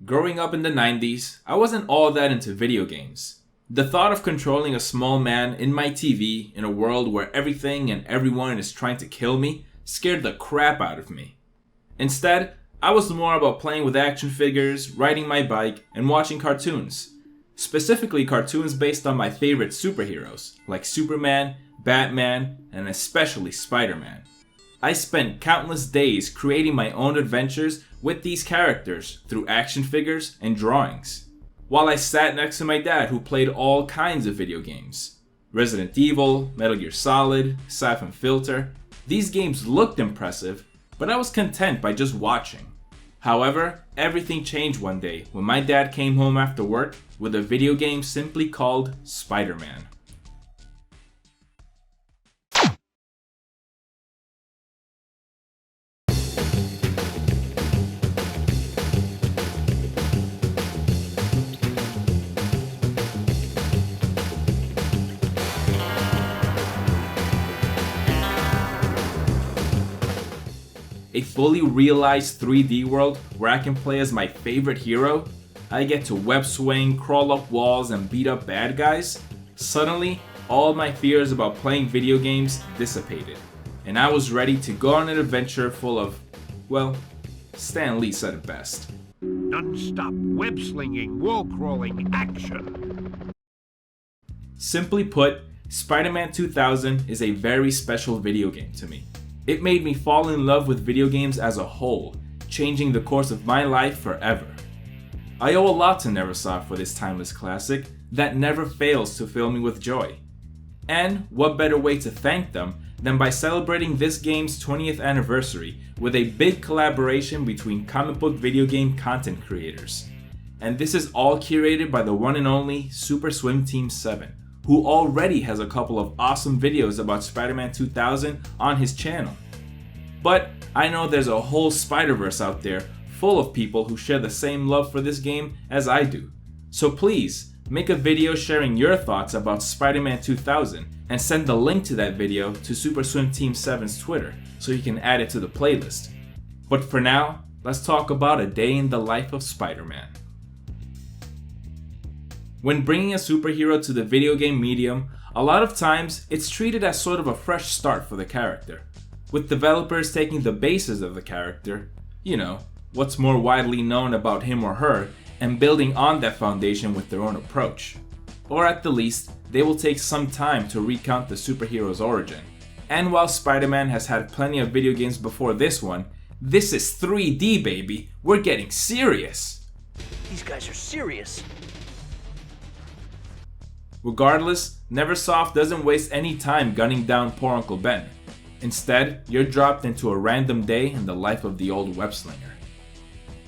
Growing up in the 90s, I wasn't all that into video games. The thought of controlling a small man in my TV in a world where everything and everyone is trying to kill me scared the crap out of me. Instead, I was more about playing with action figures, riding my bike, and watching cartoons. Specifically cartoons based on my favorite superheroes, like Superman, Batman, and especially Spider-Man. I spent countless days creating my own adventures with these characters through action figures and drawings, while I sat next to my dad who played all kinds of video games. Resident Evil, Metal Gear Solid, Siphon Filter. These games looked impressive, but I was content by just watching. However, everything changed one day when my dad came home after work with a video game simply called Spider-Man. A fully realized 3D world where I can play as my favorite hero, I get to web swing, crawl up walls, and beat up bad guys. Suddenly, all my fears about playing video games dissipated, and I was ready to go on an adventure full of, well, Stan Lee said it best. Non-stop web-slinging, wall-crawling action. Simply put, Spider-Man 2000 is a very special video game to me. It made me fall in love with video games as a whole, changing the course of my life forever. I owe a lot to Neversoft for this timeless classic that never fails to fill me with joy. And what better way to thank them than by celebrating this game's 20th anniversary with a big collaboration between comic book video game content creators. And this is all curated by the one and only Super Swim Team 7. Who already has a couple of awesome videos about Spider-Man 2000 on his channel. But I know there's a whole Spider-Verse out there full of people who share the same love for this game as I do. So please, make a video sharing your thoughts about Spider-Man 2000 and send the link to that video to Super Swim Team 7's Twitter so you can add it to the playlist. But for now, let's talk about a day in the life of Spider-Man. When bringing a superhero to the video game medium, a lot of times it's treated as sort of a fresh start for the character, with developers taking the basis of the character, what's more widely known about him or her, and building on that foundation with their own approach. Or at the least, they will take some time to recount the superhero's origin. And while Spider-Man has had plenty of video games before this one, this is 3D, baby! We're getting serious! These guys are serious. Regardless, Neversoft doesn't waste any time gunning down poor Uncle Ben. Instead, you're dropped into a random day in the life of the old web-slinger.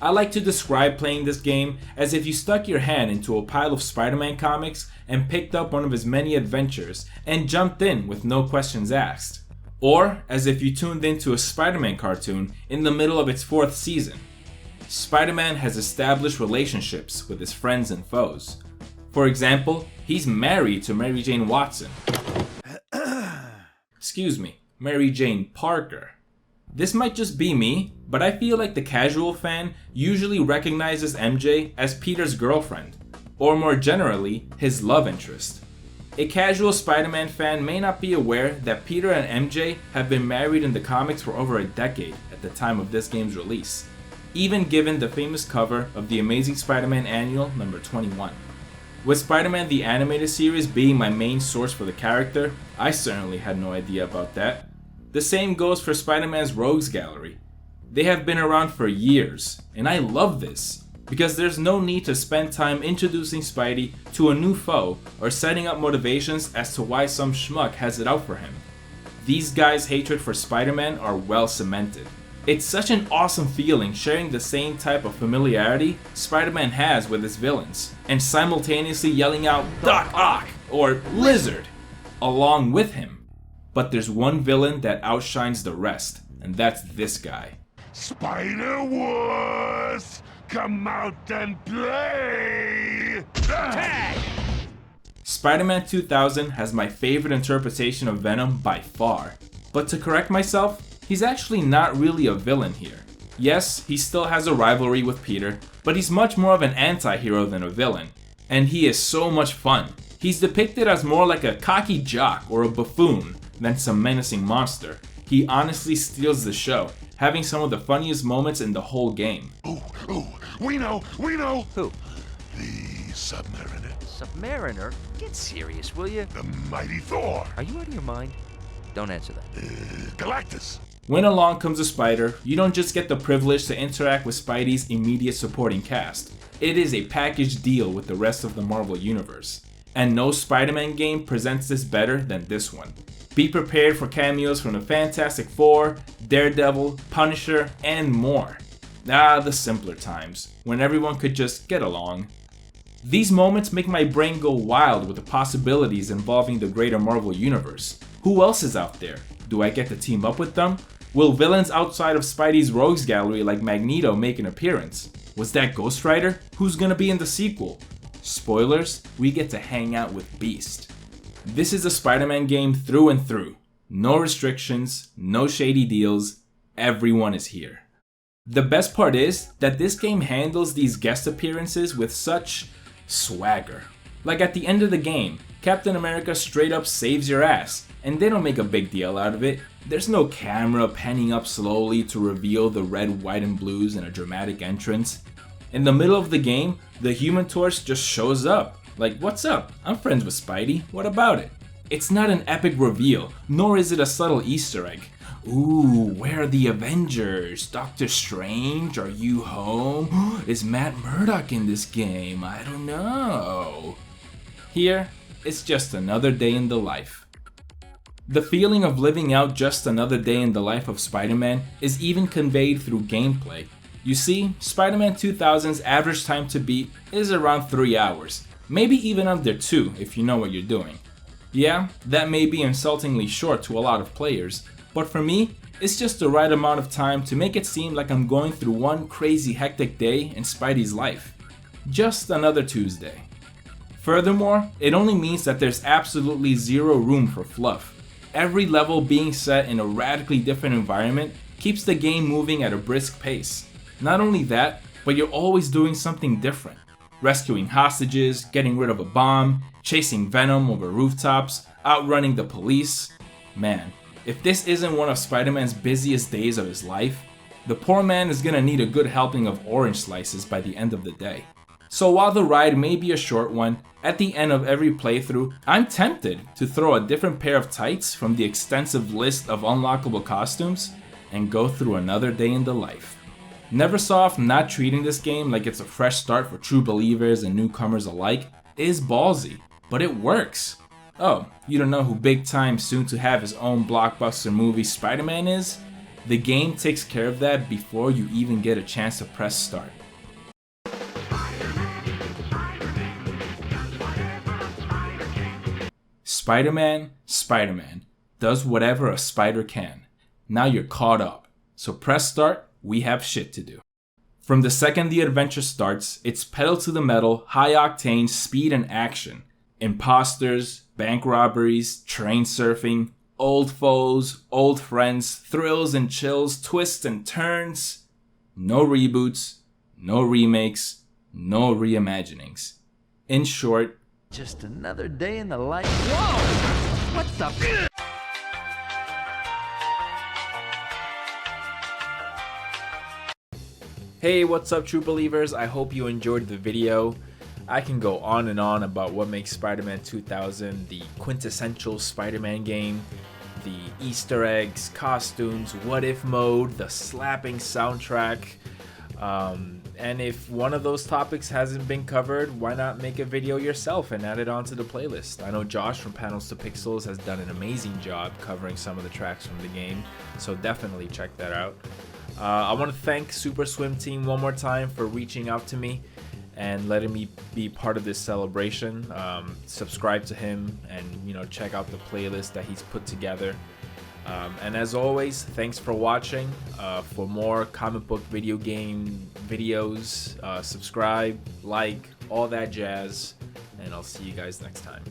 I like to describe playing this game as if you stuck your hand into a pile of Spider-Man comics and picked up one of his many adventures and jumped in with no questions asked. Or as if you tuned into a Spider-Man cartoon in the middle of its 4th season. Spider-Man has established relationships with his friends and foes. For example, he's married to Mary Jane Watson. Mary Jane Parker. This might just be me, but I feel like the casual fan usually recognizes MJ as Peter's girlfriend, or more generally, his love interest. A casual Spider-Man fan may not be aware that Peter and MJ have been married in the comics for over a decade at the time of this game's release, even given the famous cover of the Amazing Spider-Man Annual number 21. With Spider-Man the Animated Series being my main source for the character, I certainly had no idea about that. The same goes for Spider-Man's Rogues Gallery. They have been around for years, and I love this, because there's no need to spend time introducing Spidey to a new foe or setting up motivations as to why some schmuck has it out for him. These guys' hatred for Spider-Man are well cemented. It's such an awesome feeling sharing the same type of familiarity Spider-Man has with his villains, and simultaneously yelling out Doc Ock or Lizard along with him. But there's one villain that outshines the rest, and that's this guy. Spider-Wars! Come out and play! Tag! Spider-Man 2000 has my favorite interpretation of Venom by far. But to correct myself, he's actually not really a villain here. Yes, he still has a rivalry with Peter, but he's much more of an anti-hero than a villain. And he is so much fun. He's depicted as more like a cocky jock or a buffoon than some menacing monster. He honestly steals the show, having some of the funniest moments in the whole game. Ooh, we know! Who? The Submariner. Submariner? Get serious, will you? The mighty Thor. Are you out of your mind? Don't answer that. Galactus. When along comes a Spider, you don't just get the privilege to interact with Spidey's immediate supporting cast. It is a package deal with the rest of the Marvel Universe. And no Spider-Man game presents this better than this one. Be prepared for cameos from the Fantastic Four, Daredevil, Punisher, and more. The simpler times, when everyone could just get along. These moments make my brain go wild with the possibilities involving the greater Marvel Universe. Who else is out there? Do I get to team up with them? Will villains outside of Spidey's Rogues Gallery like Magneto make an appearance? Was that Ghost Rider? Who's gonna be in the sequel? Spoilers, we get to hang out with Beast. This is a Spider-Man game through and through. No restrictions, no shady deals, everyone is here. The best part is that this game handles these guest appearances with such swagger. Like at the end of the game, Captain America straight up saves your ass, and they don't make a big deal out of it. There's no camera panning up slowly to reveal the red, white, and blues in a dramatic entrance. In the middle of the game, the Human Torch just shows up. Like, what's up? I'm friends with Spidey, what about it? It's not an epic reveal, nor is it a subtle Easter egg. Ooh, where are the Avengers? Doctor Strange, are you home? Is Matt Murdock in this game? I don't know. Here, it's just another day in the life. The feeling of living out just another day in the life of Spider-Man is even conveyed through gameplay. You see, Spider-Man 2000's average time to beat is around 3 hours, maybe even under 2 if you know what you're doing. Yeah, that may be insultingly short to a lot of players, but for me, it's just the right amount of time to make it seem like I'm going through one crazy hectic day in Spidey's life. Just another Tuesday. Furthermore, it only means that there's absolutely zero room for fluff. Every level being set in a radically different environment keeps the game moving at a brisk pace. Not only that, but you're always doing something different. Rescuing hostages, getting rid of a bomb, chasing Venom over rooftops, outrunning the police. Man, if this isn't one of Spider-Man's busiest days of his life, the poor man is gonna need a good helping of orange slices by the end of the day. So while the ride may be a short one, at the end of every playthrough, I'm tempted to throw a different pair of tights from the extensive list of unlockable costumes and go through another day in the life. Neversoft not treating this game like it's a fresh start for true believers and newcomers alike is ballsy, but it works. Oh, you don't know who big time soon to have his own blockbuster movie Spider-Man is? The game takes care of that before you even get a chance to press start. Spider-Man does whatever a spider can. Now you're caught up, so press start, we have shit to do. From the second the adventure starts, it's pedal to the metal, high octane speed and action. Imposters, bank robberies, train surfing, old foes, old friends, thrills and chills, twists and turns. No reboots, no remakes, no reimaginings. In short, Just another day in the life. Whoa! What the? Hey, what's up, true believers? I hope you enjoyed the video. I can go on and on about what makes Spider-Man 2000 the quintessential Spider-Man game. The Easter eggs, costumes, what if mode, the slapping soundtrack. And if one of those topics hasn't been covered, why not make a video yourself and add it onto the playlist? I know Josh from Panels to Pixels has done an amazing job covering some of the tracks from the game, so definitely check that out. I want to thank Super Swim Team one more time for reaching out to me and letting me be part of this celebration. Subscribe to him and check out the playlist that he's put together. And as always, thanks for watching. For more comic book video game videos, subscribe, like, all that jazz, and I'll see you guys next time.